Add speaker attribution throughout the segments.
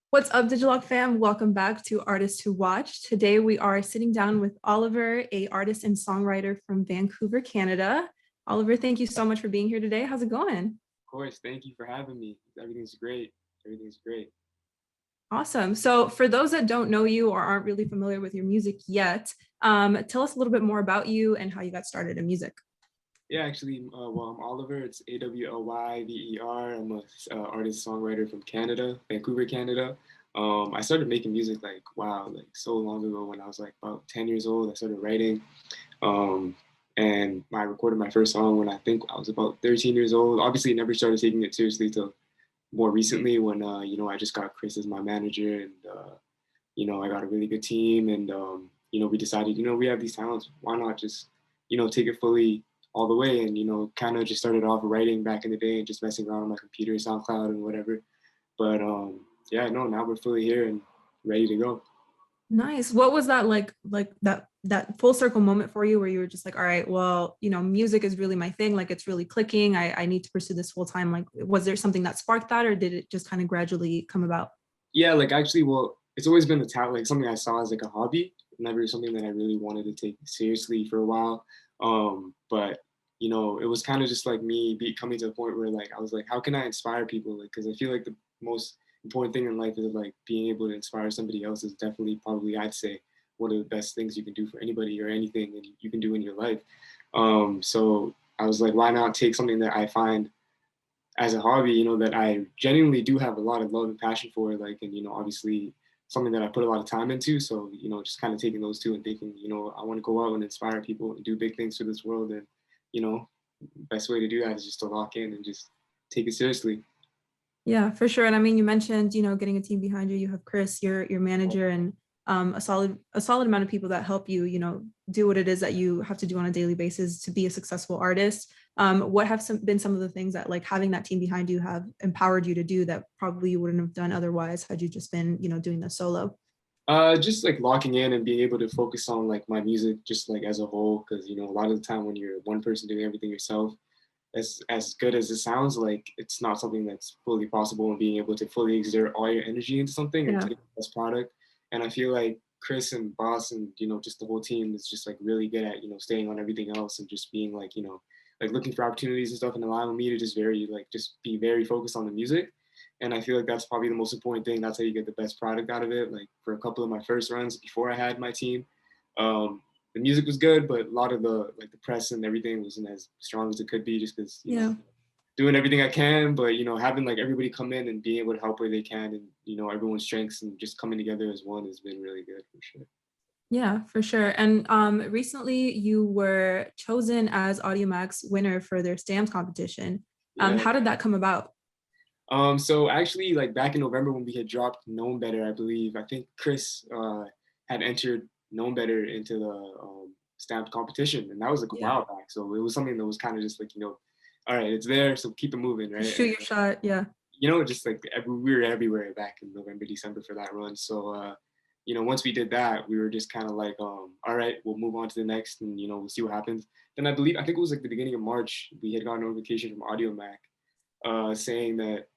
Speaker 1: What's up, Digilogue fam? Welcome back to Artists Who Watch. Today we are sitting down with Oliver, a artist and songwriter from Vancouver, Canada. Oliver, thank you so much for being here today. How's it going?
Speaker 2: Of course, thank you for having me. Everything's great. Everything's great.
Speaker 1: Awesome. So for those that don't know you or aren't really familiar with your music yet, tell us a little bit more about you and how you got started in music.
Speaker 2: Yeah, actually, I'm Oliver. It's Awlyver. I'm a artist songwriter from Canada, Vancouver, Canada. I started making music like wow, like so long ago when I was like about 10 years old. I started writing, um, and I recorded my first song when I think I was about 13 years old. Obviously, never started taking it seriously till more recently when I just got Chris as my manager and I got a really good team and we decided, we have these talents, why not just, take it fully all the way and, kind of just started off writing back in the day and just messing around on my computer, SoundCloud and whatever. But yeah, no, now we're fully here and ready to go.
Speaker 1: Nice. What was that like that full circle moment for you where you were just like, all right, well, music is really my thing, like it's really clicking. I need to pursue this full time. Like, was there something that sparked that or did it just kind of gradually come about?
Speaker 2: Yeah, like actually, well, it's always been a talent, like something I saw as like a hobby, never something that I really wanted to take seriously for a while. But it was kind of just like me coming to a point where like I was like, how can I inspire people? Like, because I feel like the most important thing in life is like being able to inspire somebody else is definitely probably I'd say one of the best things you can do for anybody or anything and you can do in your life. So I was like, why not take something that I find as a hobby, that I genuinely do have a lot of love and passion for, like, and obviously something that I put a lot of time into. So, just kind of taking those two and thinking, I want to go out and inspire people and do big things for this world. And, best way to do that is just to lock in and just take it seriously.
Speaker 1: Yeah, for sure. And I mean, you mentioned, getting a team behind you. You have Chris, your manager, and a solid amount of people that help you, do what it is that you have to do on a daily basis to be a successful artist. What have been some of the things that like having that team behind you have empowered you to do that probably you wouldn't have done otherwise had you just been, doing this solo?
Speaker 2: Just like locking in and being able to focus on like my music, just like as a whole, because a lot of the time when you're one person doing everything yourself, as good as it sounds, like it's not something that's fully possible and being able to fully exert all your energy into something and
Speaker 1: Yeah.
Speaker 2: to get the best product. And I feel like Chris and Boss and just the whole team is just like really good at staying on everything else and just being like like looking for opportunities and stuff and allowing me to just be very focused on the music. And I feel like that's probably the most important thing. That's how you get the best product out of it. Like for a couple of my first runs before I had my team, um, the music was good, but a lot of the press and everything wasn't as strong as it could be, just because
Speaker 1: Yeah.
Speaker 2: doing everything I can, but having like everybody come in and being able to help where they can, and everyone's strengths and just coming together as one has been really good for sure.
Speaker 1: Yeah, for sure. And recently you were chosen as Audiomack's winner for their stamps competition.
Speaker 2: Yeah.
Speaker 1: How did that come about?
Speaker 2: So actually, like back in November when we had dropped Known Better, I believe, I think Chris had entered Known Better into the stamped competition, and that was like a
Speaker 1: Yeah.
Speaker 2: while back. So it was something that was kind of just like all right, it's there, so keep it moving,
Speaker 1: Just
Speaker 2: right?
Speaker 1: shoot
Speaker 2: And
Speaker 1: your shot. Yeah.
Speaker 2: just like we were everywhere back in November, December for that run. So once we did that, we were just kind of like, all right, we'll move on to the next, and we'll see what happens. Then I think it was like the beginning of March, we had got a notification from Audiomack saying that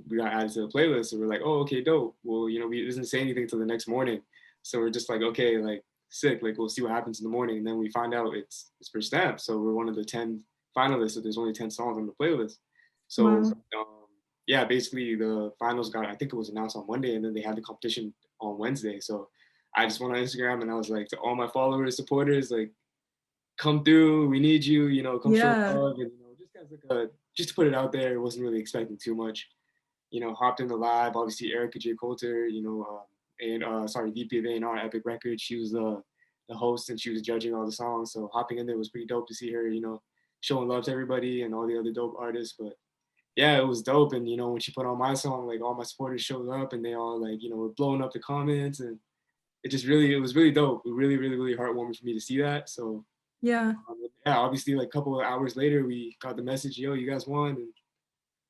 Speaker 2: we got added to the playlist. So we're like, oh, okay, dope. Well, we doesn't say anything until the next morning. So we're just like, okay, like sick. Like we'll see what happens in the morning. And then we find out it's for Stamp. So we're one of the 10 finalists. So there's only 10 songs on the playlist. So
Speaker 1: Wow.
Speaker 2: yeah, basically the finals got, I think it was announced on Monday, and then they had the competition on Wednesday. So I just went on Instagram and I was like to all my followers, supporters, like come through, we need you, come show
Speaker 1: Yeah.
Speaker 2: love, and just as like a just to put it out there, wasn't really expecting too much. Hopped in the live. Obviously, Erica J. Coulter, and sorry, VP of A&R Epic Records. She was the host and she was judging all the songs. So hopping in there was pretty dope to see her, showing love to everybody and all the other dope artists. But yeah, it was dope. And when she put on my song, like all my supporters showed up and they all like were blowing up the comments, and it was really dope. It really, really, really heartwarming for me to see that. So
Speaker 1: Yeah.
Speaker 2: yeah, obviously, like a couple of hours later, we got the message, yo, you guys won,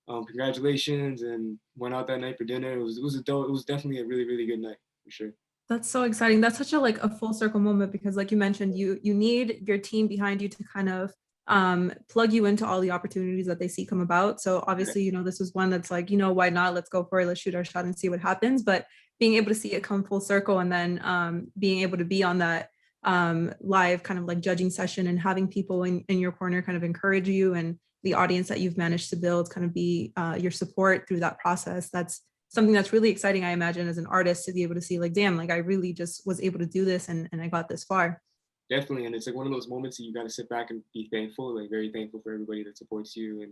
Speaker 2: and congratulations, and went out that night for dinner. It was a dope. It was definitely a really, really good night for sure.
Speaker 1: That's so exciting. That's such a like a full circle moment because like you mentioned, you need your team behind you to kind of plug you into all the opportunities that they see come about. So
Speaker 2: Right.
Speaker 1: obviously, this was one that's like, why not? Let's go for it. Let's shoot our shot and see what happens. But being able to see it come full circle, and then being able to be on that live kind of like judging session, and having people in your corner kind of encourage you, and the audience that you've managed to build kind of be your support through that process. That's something that's really exciting, I imagine, as an artist, to be able to see like, damn, like I really just was able to do this, and I got this far.
Speaker 2: Definitely, and it's like one of those moments that you got to sit back and be thankful, like very thankful for everybody that supports you, and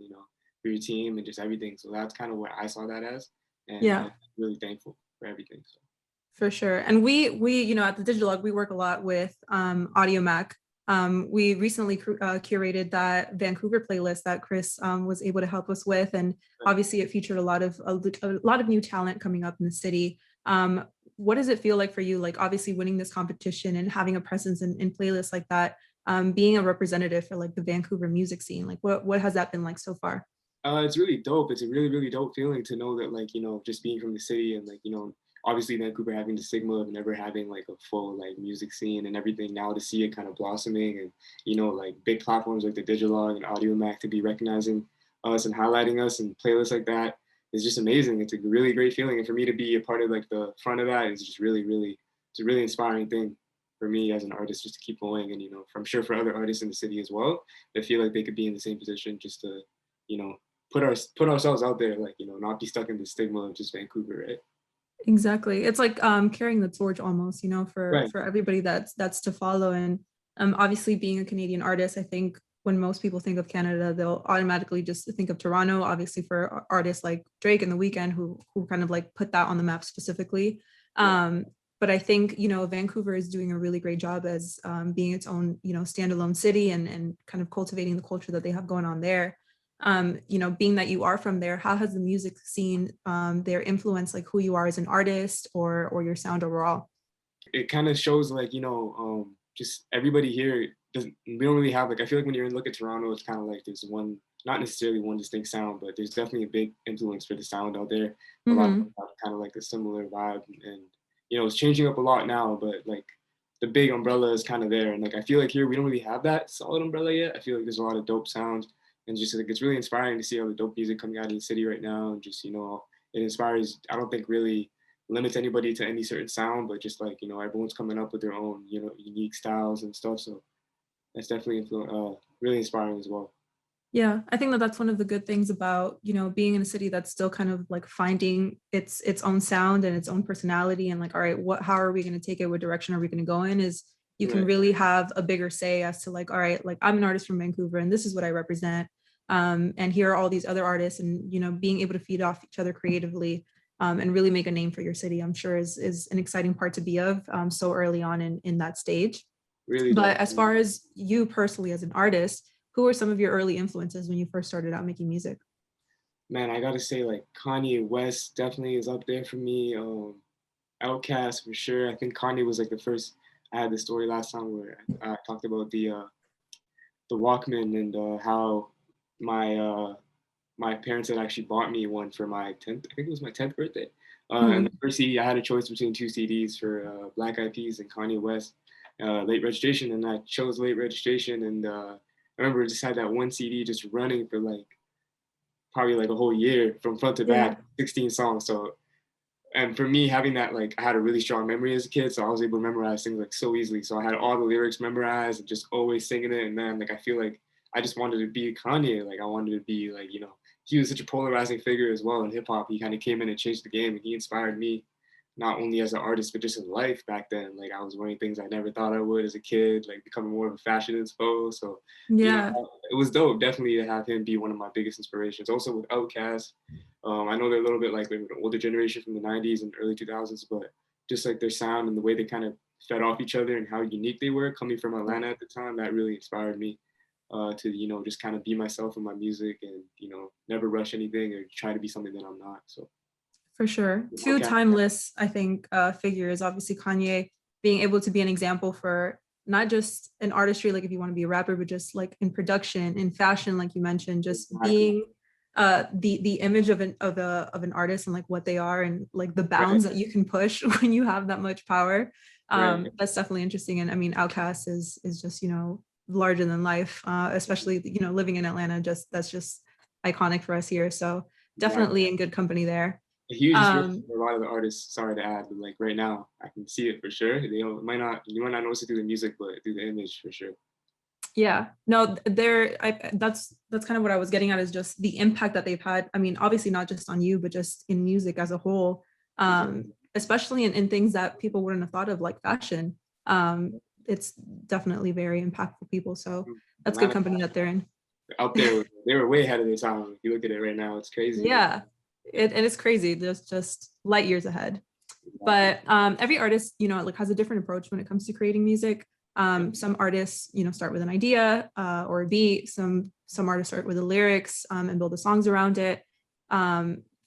Speaker 2: for your team and just everything. So that's kind of what I saw that as, and
Speaker 1: Yeah.
Speaker 2: really thankful for everything. So
Speaker 1: For sure. And we at the Digilogue, we work a lot with Audiomack. We recently curated that Vancouver playlist that Chris was able to help us with. And obviously it featured a lot of new talent coming up in the city. What does it feel like for you? Like obviously winning this competition and having a presence in playlists like that, being a representative for like the Vancouver music scene, like what has that been like so far?
Speaker 2: it's really dope. It's a really, really dope feeling to know that, like, just being from the city and, like, obviously Vancouver having the stigma of never having like a full like music scene and everything, now to see it kind of blossoming, and, like big platforms like the Digilogue and Audiomack to be recognizing us and highlighting us and playlists like that is just amazing. It's a really great feeling. And for me to be a part of like the front of that is just really, really, it's a really inspiring thing for me as an artist, just to keep going. And, I'm sure for other artists in the city as well, they feel like they could be in the same position, just to, you know, put ourselves out there, like, not be stuck in the stigma of just Vancouver, right?
Speaker 1: Exactly. It's like carrying the torch almost, for
Speaker 2: Right.
Speaker 1: everybody that's to follow. And obviously being a Canadian artist, I think when most people think of Canada, they'll automatically just think of Toronto, obviously for artists like Drake and The Weeknd, who kind of like put that on the map specifically.
Speaker 2: Yeah.
Speaker 1: But I think, Vancouver is doing a really great job as being its own, standalone city, and kind of cultivating the culture that they have going on there. Being that you are from there, how has the music scene there influenced like who you are as an artist, or your sound overall?
Speaker 2: It kind of shows, like, just everybody here doesn't, we don't really have, like, I feel like when you're in look at Toronto, it's kind of like there's one, not necessarily one distinct sound, but there's definitely a big influence for the sound out there. A lot of
Speaker 1: Hmm.
Speaker 2: them have kind of like a similar vibe, and, it's changing up a lot now, but like the big umbrella is kind of there. And like I feel like here we don't really have that solid umbrella yet. I feel like there's a lot of dope sounds, and just like it's really inspiring to see all the dope music coming out of the city right now. And just, it inspires, I don't think really limits anybody to any certain sound, but just like, everyone's coming up with their own, unique styles and stuff. So that's definitely really inspiring as well.
Speaker 1: Yeah, I think that that's one of the good things about, being in a city that's still kind of like finding its own sound and its own personality, and like, all right, how are we going to take it? What direction are we going to go in? Is you can
Speaker 2: Right.
Speaker 1: really have a bigger say as to like, all right, like I'm an artist from Vancouver and this is what I represent. And here are all these other artists, and, being able to feed off each other creatively, and really make a name for your city, I'm sure is an exciting part to be of so early on in that stage.
Speaker 2: Really
Speaker 1: But
Speaker 2: dope.
Speaker 1: as far as you personally as an artist, who were some of your early influences when you first started out making music?
Speaker 2: Man, I gotta say, like, Kanye West definitely is up there for me. Outkast for sure. I think Kanye was like the first. I had the story last time where I talked about the Walkman, and how my my parents had actually bought me one for my 10th. I think it was my 10th birthday. And the
Speaker 1: Mhm.
Speaker 2: first CD, I had a choice between two CDs for Black Eyed Peas and Kanye West, Late Registration, and I chose Late Registration. And I remember I just had that one CD just running for like probably like a whole year from front to
Speaker 1: Yeah.
Speaker 2: back, 16 songs. So, and for me, having that, like, I had a really strong memory as a kid, so I was able to memorize things like so easily. So I had all the lyrics memorized and just always singing it. And then, like, I feel like I just wanted to be Kanye. Like, I wanted to be like, he was such a polarizing figure as well in hip hop. He kind of came in and changed the game, and he inspired me not only as an artist but just in life back then. Like, I was wearing things I never thought I would as a kid, like becoming more of a fashion inspo. So,
Speaker 1: Yeah.
Speaker 2: it was dope definitely to have him be one of my biggest inspirations. Also with Outkast, I know they're a little bit like the older generation from the 90s and early 2000s, but just like their sound and the way they kind of fed off each other and how unique they were coming from Atlanta at the time, that really inspired me to, just kind of be myself in my music, and, never rush anything or try to be something that I'm not. So,
Speaker 1: For sure. Two
Speaker 2: Outkast.
Speaker 1: timeless, I think, figures. Obviously, Kanye being able to be an example for not just in artistry, like if you want to be a rapper, but just like in production, in fashion, like you mentioned, just
Speaker 2: Exactly.
Speaker 1: being the image of an artist, and like what they are, and like the
Speaker 2: Right,
Speaker 1: bounds that you can push when you have that much power.
Speaker 2: right.
Speaker 1: That's definitely interesting. And I mean, Outkast is just, larger than life, especially, you know, living in Atlanta, that's just iconic for us here. So
Speaker 2: Yeah,
Speaker 1: definitely in good company there.
Speaker 2: a huge inspiration
Speaker 1: Um,
Speaker 2: for a lot of the artists. Sorry to add, but like right now, I can see it for sure. They don't, might not, you might not notice it through the music, but through the image for sure.
Speaker 1: yeah, no, that's kind of what I was getting at, is just the impact that they've had. I mean, obviously not just on you, but just in music as a whole,
Speaker 2: Exactly.
Speaker 1: especially in things that people wouldn't have thought of, like fashion. It's definitely very impactful people. So that's good
Speaker 2: Atlanta
Speaker 1: company that they're in.
Speaker 2: out there, they were way ahead of their time. If you look at it right now, it's crazy. Like,
Speaker 1: Yeah, and it's crazy. There's just light years ahead.
Speaker 2: exactly.
Speaker 1: But every artist, you know, like has a different approach when it comes to creating music. Some artists, you know, start with an idea or a beat. Some artists start with the lyrics and build the songs around it.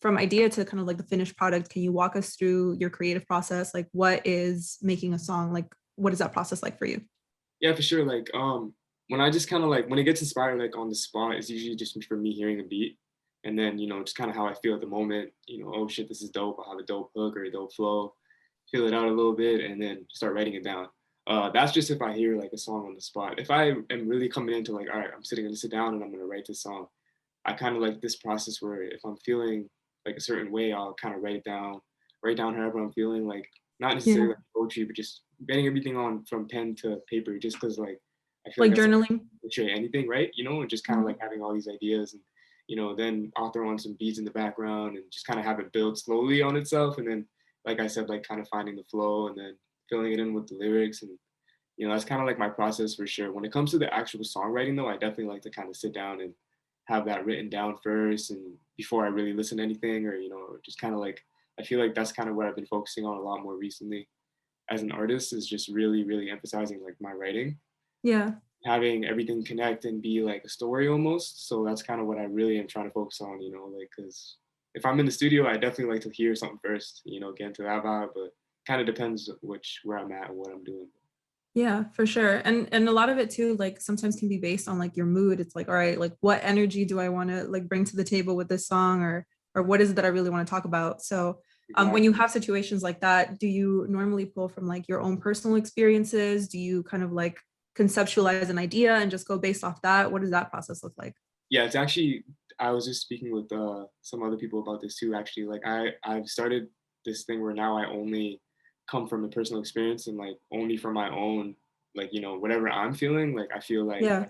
Speaker 1: From idea to kind of like the finished product, can you walk us through your creative process? Like, what is making a song? Like, what is that process like for you?
Speaker 2: Yeah, for sure. Like, when I just kind of like when it gets inspired like on the spot, it's usually just for me hearing a beat, and then just kind of how I feel at the moment. Oh shit, this is dope. I have a dope hook or a dope flow. Feel it out a little bit, and then start writing it down. That's just if I hear like a song on the spot. If I am really coming into like, all right, I'm gonna sit down and I'm gonna write this song. I kind of like this process where if I'm feeling like a certain way, I'll kind of write down however I'm feeling, like not necessarily
Speaker 1: Yeah,
Speaker 2: like poetry, but just getting everything on from pen to paper, just because like I feel like
Speaker 1: like
Speaker 2: that's
Speaker 1: journaling.
Speaker 2: portray anything, right? And just kind of like
Speaker 1: Mhm.
Speaker 2: having all these ideas and then I'll throw on some beats in the background and just kind of have it build slowly on itself, and then like I said, like kind of finding the flow and then filling it in with the lyrics, and that's kind of like my process for sure. When it comes to the actual songwriting though, I definitely like to kind of sit down and have that written down first and before I really listen to anything, or just kind of like I feel like that's kind of what I've been focusing on a lot more recently as an artist, is just really really emphasizing like my writing,
Speaker 1: Yeah.
Speaker 2: having everything connect and be like a story almost. So that's kind of what I really am trying to focus on, like because if I'm in the studio, I definitely like to hear something first, get into that vibe, but kind of depends where I'm at and what I'm doing.
Speaker 1: Yeah, for sure. And a lot of it too, like sometimes can be based on like your mood. It's like, all right, like what energy do I want to like bring to the table with this song, or what is it that I really want to talk about? So when you
Speaker 2: Exactly.
Speaker 1: have situations like that, do you normally pull from like your own personal experiences? Do you kind of like conceptualize an idea and just go based off that? What does that process look like?
Speaker 2: Yeah, it's actually, I was just speaking with some other people about this too. Actually, like I've started this thing where now I only come from a personal experience and like only from my own, like whatever I'm feeling. Like I feel like
Speaker 1: Yeah.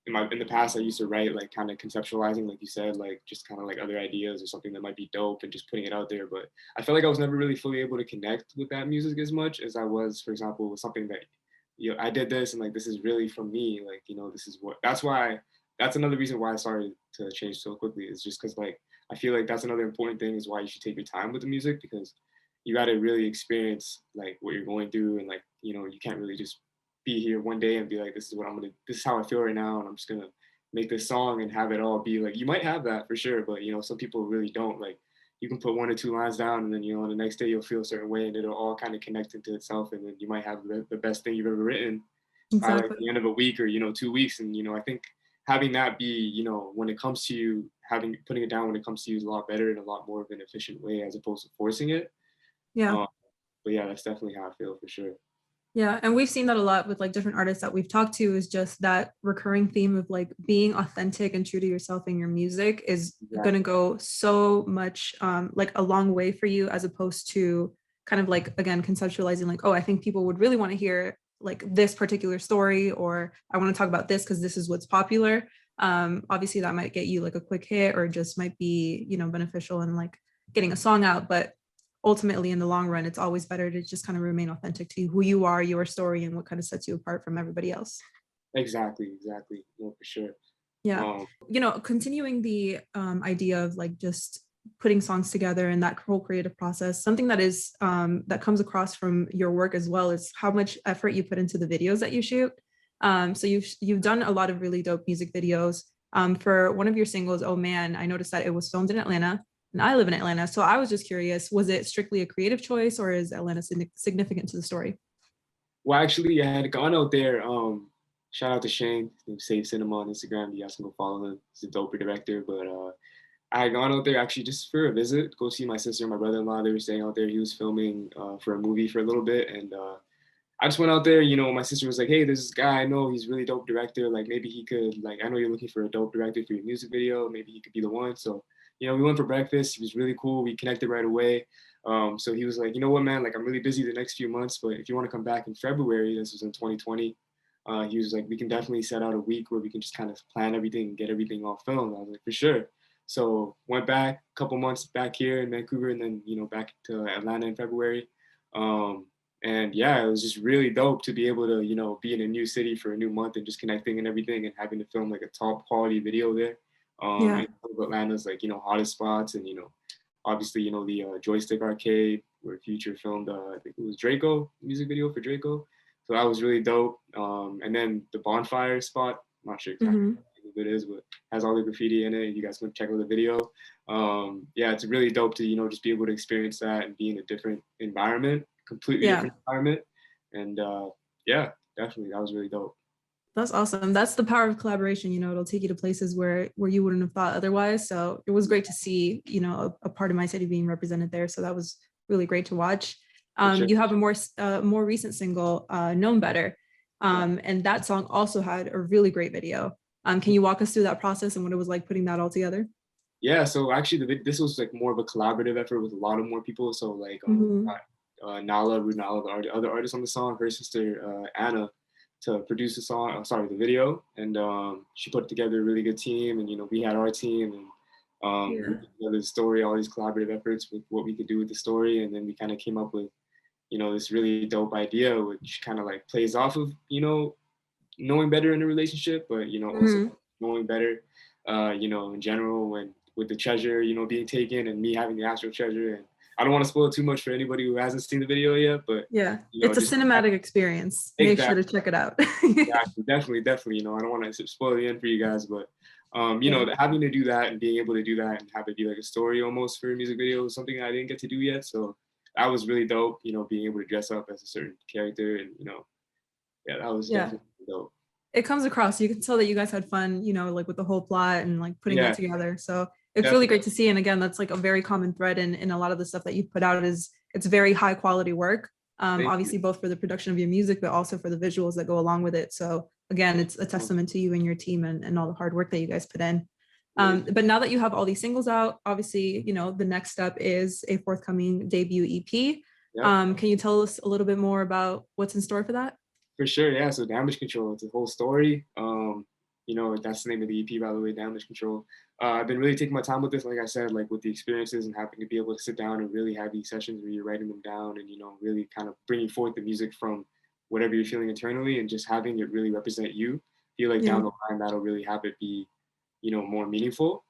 Speaker 2: in the past I used to write like kind of conceptualizing, like you said, like just kind of like other ideas or something that might be dope and just putting it out there. But I felt like I was never really fully able to connect with that music as much as I was, for example, with something that I did this and like this is really from me. Like this is what. That's another reason why I started to change so quickly, is just because like I feel like that's another important thing, is why you should take your time with the music, because you got to really experience like what you're going through, and like you can't really just be here one day and be like, this is how I feel right now, and I'm just gonna make this song and have it all be like. You might have that for sure, but some people really don't. Like you can put one or two lines down, and then on the next day you'll feel a certain way, and it'll all kind of connect into itself, and then you might have the best thing you've ever written by like
Speaker 1: Exactly.
Speaker 2: the end of a week or 2 weeks. And I think having that be when it comes to you having putting it down when it comes to you is a lot better and a lot more of an efficient way, as opposed to forcing it.
Speaker 1: Yeah.
Speaker 2: um, but yeah, that's definitely how I feel for sure.
Speaker 1: Yeah, and we've seen that a lot with like different artists that we've talked to, is just that recurring theme of like being authentic and true to yourself in your music is going to
Speaker 2: Exactly.
Speaker 1: go so much like a long way for you, as opposed to kind of like again conceptualizing like, oh, I think people would really want to hear like this particular story, or I want to talk about this because this is what's popular. Obviously that might get you like a quick hit, or just might be, you know, beneficial in like getting a song out, but ultimately in the long run it's always better to just kind of remain authentic to who you are, your story, and what kind of sets you apart from everybody else.
Speaker 2: Exactly, no, for sure.
Speaker 1: Yeah,
Speaker 2: um
Speaker 1: you know, continuing the idea of like just putting songs together and that whole creative process, something that is that comes across from your work as well is how much effort you put into the videos that you shoot. So you've done a lot of really dope music videos. For one of your singles, Oh Man, I noticed that it was filmed in Atlanta, and I live in Atlanta, so I was just curious, was it strictly a creative choice, or is Atlanta significant to the story?
Speaker 2: well, actually, I had gone out there. Shout out to Shane, his name's Save Cinema on Instagram. You guys can go follow him. He's a doper director. But I had gone out there actually just for a visit, go see my sister and my brother-in-law. They were staying out there. He was filming for a movie for a little bit, and I just went out there, you know, my sister was like, hey, there's this guy I know, he's really dope director. Like maybe he could, like, I know you're looking for a dope director for your music video. Maybe he could be the one. So, you know, we went for breakfast. He was really cool. We connected right away. So he was like, you know what, man, like I'm really busy the next few months, but if you want to come back in February, this was in 2020, he was like, we can definitely set out a week where we can just kind of plan everything and get everything all filmed. I was like, for sure. So went back a couple months back here in Vancouver and then, you know, back to Atlanta in February. Um, and yeah, it was just really dope to be able to, you know, be in a new city for a new month and just connecting and everything and having to film like a top quality video there.
Speaker 1: Yeah.
Speaker 2: And some of Atlanta's like, you know, hottest spots and, you know, obviously, you know, the Joystick Arcade where Future filmed, I think it was Draco, music video for Draco. So that was really dope. And then the bonfire spot, I'm not sure exactly
Speaker 1: Hmm.
Speaker 2: what it is, but has all the graffiti in it. You guys can check out the video. Yeah, it's really dope to, you know, just be able to experience that and be in a different environment, completely
Speaker 1: Yeah.
Speaker 2: different environment. And yeah, definitely, that was really dope.
Speaker 1: That's awesome. That's the power of collaboration. You know, it'll take you to places where you wouldn't have thought otherwise. So it was great to see, you know, a part of my city being represented there. So that was really great to watch.
Speaker 2: For sure.
Speaker 1: You have a more recent single, Known Better.
Speaker 2: Yeah.
Speaker 1: And that song also had a really great video. Can you walk us through that process and what it was like putting that all together?
Speaker 2: Yeah, so actually, this was like more of a collaborative effort with a lot of more people. So like,
Speaker 1: Hmm.
Speaker 2: Nala, Runala, the other artist on the song, her sister Anna, to produce the song. Sorry, the video, and she put together a really good team. And you know, we had our team, and we
Speaker 1: Yeah.
Speaker 2: put together the story, all these collaborative efforts with what we could do with the story, and then we kind of came up with, you know, this really dope idea, which kind of like plays off of, you know, knowing better in a relationship, but you know, also
Speaker 1: Hmm.
Speaker 2: knowing better, you know, in general, when with the treasure, you know, being taken and me having the actual treasure. And I don't want to spoil too much for anybody who hasn't seen the video yet, but
Speaker 1: Yeah.
Speaker 2: you know,
Speaker 1: It's a
Speaker 2: just
Speaker 1: cinematic experience. Make sure to
Speaker 2: exactly,
Speaker 1: check it out.
Speaker 2: exactly, definitely. You know, I don't want to spoil the end for you guys, but you
Speaker 1: Yeah.
Speaker 2: know, having to do that and being able to do that and have it be like a story almost for a music video was something I didn't get to do yet. So that was really dope. You know, being able to dress up as a certain character and you know, yeah, that was
Speaker 1: Yeah.
Speaker 2: definitely dope.
Speaker 1: It comes across. You can tell that you guys had fun, you know, like with the whole plot and like putting that
Speaker 2: Yeah,
Speaker 1: together. So it's really
Speaker 2: definitely.
Speaker 1: great to see. And again, that's like a very common thread in a lot of the stuff that you put out is it's very high quality work.
Speaker 2: Thank you.
Speaker 1: Obviously both for the production of your music, but also for the visuals that go along with it. So again, it's a testament to you and your team and all the hard work that you guys put in.
Speaker 2: Thank you.
Speaker 1: But now that you have all these singles out, obviously, you know, the next step is a forthcoming debut EP.
Speaker 2: Yep.
Speaker 1: Can you tell us a little bit more about what's in store for that?
Speaker 2: For sure, yeah. So Damage Control, it's a whole story. You know, that's the name of the EP, by the way, Damage Control. I've been really taking my time with this, like I said, like with the experiences and having to be able to sit down and really have these sessions where you're writing them down and, you know, really kind of bringing forth the music from whatever you're feeling internally and just having it really represent you. Feel like
Speaker 1: Yeah.
Speaker 2: down the line, that'll really have it be, you know, more meaningful,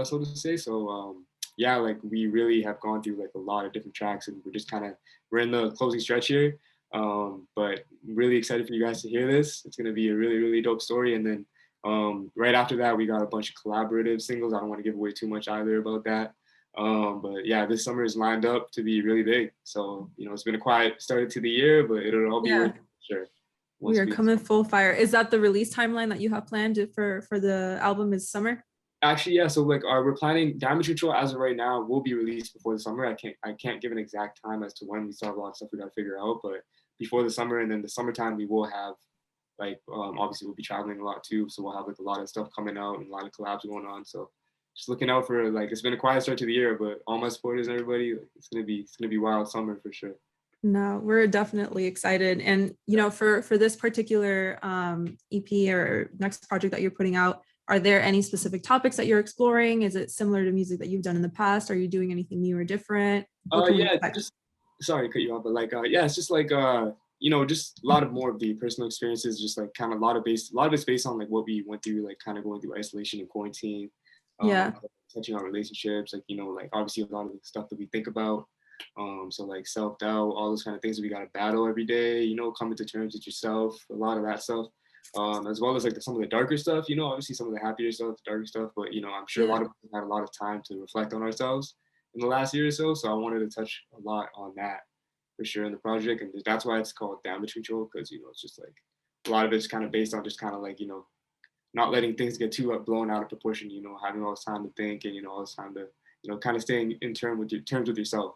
Speaker 2: so to say. So, yeah, like we really have gone through like a lot of different tracks and we're just kind of, we're in the closing stretch here. But I'm really excited for you guys to hear this. It's gonna be a really, really dope story. And then right after that, we got a bunch of collaborative singles. I don't want to give away too much either about that. But yeah, this summer is lined up to be really big. So, you know, it's been a quiet start to the year, but it'll all be worth
Speaker 1: Yeah.
Speaker 2: it for sure.
Speaker 1: We
Speaker 2: Once
Speaker 1: are
Speaker 2: we
Speaker 1: coming full fire. Is that the release timeline that you have planned for the album is summer?
Speaker 2: actually, yeah, so like we're planning Damage Control as of right now will be released before the summer. I can't give an exact time as to when. We still have a lot of stuff we gotta figure out, but before the summer and then the summertime we will have like obviously we'll be traveling a lot too, so we'll have like a lot of stuff coming out and a lot of collabs going on. So just looking out for like it's been a quiet start to the year, but all my supporters and everybody, like, it's gonna be wild summer for sure.
Speaker 1: No, we're definitely excited. And you know, for this particular EP or next project that you're putting out, are there any specific topics that you're exploring? Is it similar to music that you've done in the past? Are you doing anything new or different? What can we
Speaker 2: Yeah,
Speaker 1: expect?
Speaker 2: just sorry to cut you off, but like yeah, it's just like you know, just a lot of more of the personal experiences, just like kind of a lot of it's based on like what we went through, like kind of going through isolation and quarantine,
Speaker 1: Yeah.
Speaker 2: touching on relationships, like you know, like obviously a lot of the stuff that we think about. So like self-doubt, all those kind of things that we gotta battle every day, you know, coming to terms with yourself, a lot of that stuff. As well as like some of the darker stuff, you know, obviously some of the happier stuff, the darker stuff, but you know, I'm sure a lot
Speaker 1: Yeah.
Speaker 2: of us had a lot of time to reflect on ourselves in the last year or so. So I wanted to touch a lot on that for sure in the project, and that's why it's called Damage Control, because you know it's just like a lot of it's kind of based on just kind of like you know not letting things get too blown out of proportion. You know, having all this time to think and you know all this time to you know kind of staying in terms with yourself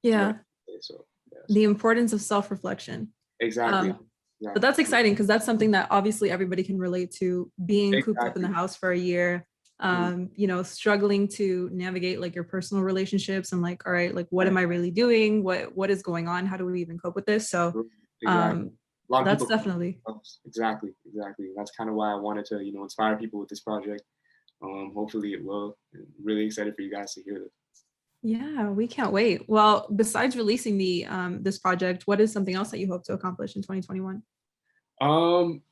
Speaker 2: is what I
Speaker 1: Yeah.
Speaker 2: say. So yeah,
Speaker 1: The importance of self-reflection.
Speaker 2: Exactly.
Speaker 1: But
Speaker 2: Exactly.
Speaker 1: that's exciting because that's something that obviously everybody can relate to, being cooped up in the
Speaker 2: Exactly.
Speaker 1: house for a year,
Speaker 2: Mhm.
Speaker 1: you know, struggling to navigate like your personal relationships and like, all right, like what am I really doing? What is going on? How do we even cope with this? So
Speaker 2: Exactly.
Speaker 1: um,
Speaker 2: A lot of
Speaker 1: that's
Speaker 2: people.
Speaker 1: definitely,
Speaker 2: Exactly. Exactly. That's kind of why I wanted to, inspire people with this project. Hopefully it will. I'm really excited for you guys to hear this.
Speaker 1: yeah, we can't wait. Well, besides releasing the this project, what is something else that you hope to accomplish in 2021?
Speaker 2: Um,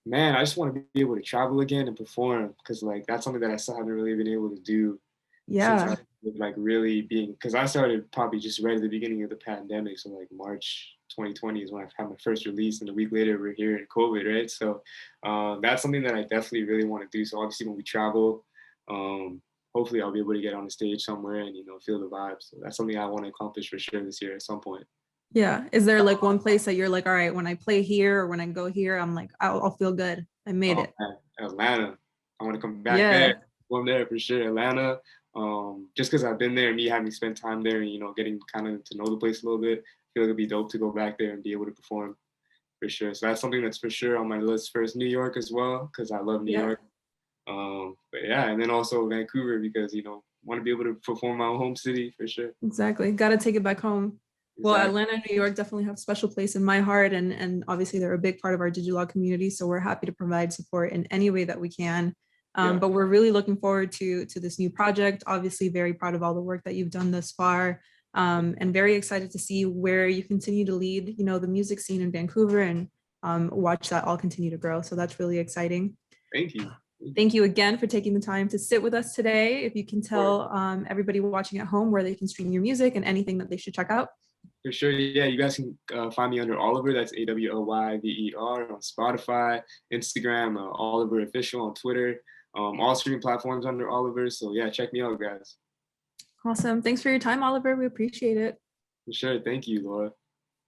Speaker 2: Man, I just want to be able to travel again and perform because like that's something that I still haven't really been able to do since I
Speaker 1: Yeah,
Speaker 2: was like really being because I started probably just right at the beginning of the pandemic. So like March 2020 is when I had my first release, and a week later we're here in COVID, right? So that's something that I definitely really want to do. So obviously when we travel, um, hopefully I'll be able to get on the stage somewhere and feel the vibe. So that's something I want to accomplish for sure this year at some point.
Speaker 1: yeah. Is there like one place that you're like, all right, when I play here or when I go here, I'm like, I'll feel good. I made
Speaker 2: Oh
Speaker 1: it.
Speaker 2: man, Atlanta. I want to come back there.
Speaker 1: Yeah,
Speaker 2: Go there for sure. Atlanta. Just because I've been there, me having spent time there, and getting kind of to know the place a little bit, I feel like it'd be dope to go back there and be able to perform for sure. So that's something that's for sure on my list. First, New York as well, because I love New
Speaker 1: yeah,
Speaker 2: York. But yeah, and then also Vancouver because want to be able to perform my own home city for sure.
Speaker 1: exactly. Got to take it back home. Well,
Speaker 2: Exactly.
Speaker 1: Atlanta and New York definitely have a special place in my heart, and obviously they're a big part of our Digilogue community. So we're happy to provide support in any way that we can.
Speaker 2: Yeah.
Speaker 1: But we're really looking forward to this new project. Obviously, very proud of all the work that you've done thus far, and very excited to see where you continue to lead. You know, the music scene in Vancouver, and watch that all continue to grow. So that's really exciting.
Speaker 2: Thank you. Thank you.
Speaker 1: Thank you again for taking the time to sit with us today. If you can
Speaker 2: For
Speaker 1: tell everybody watching at home where they can stream your music and anything that they should check out.
Speaker 2: For sure, yeah. You guys can find me under Oliver. That's AWLYVER on Spotify, Instagram, Oliver Official on Twitter, all streaming platforms under Oliver. So yeah, check me out, guys.
Speaker 1: Awesome. Thanks for your time, Oliver. We appreciate it.
Speaker 2: For sure. Thank you, Laura.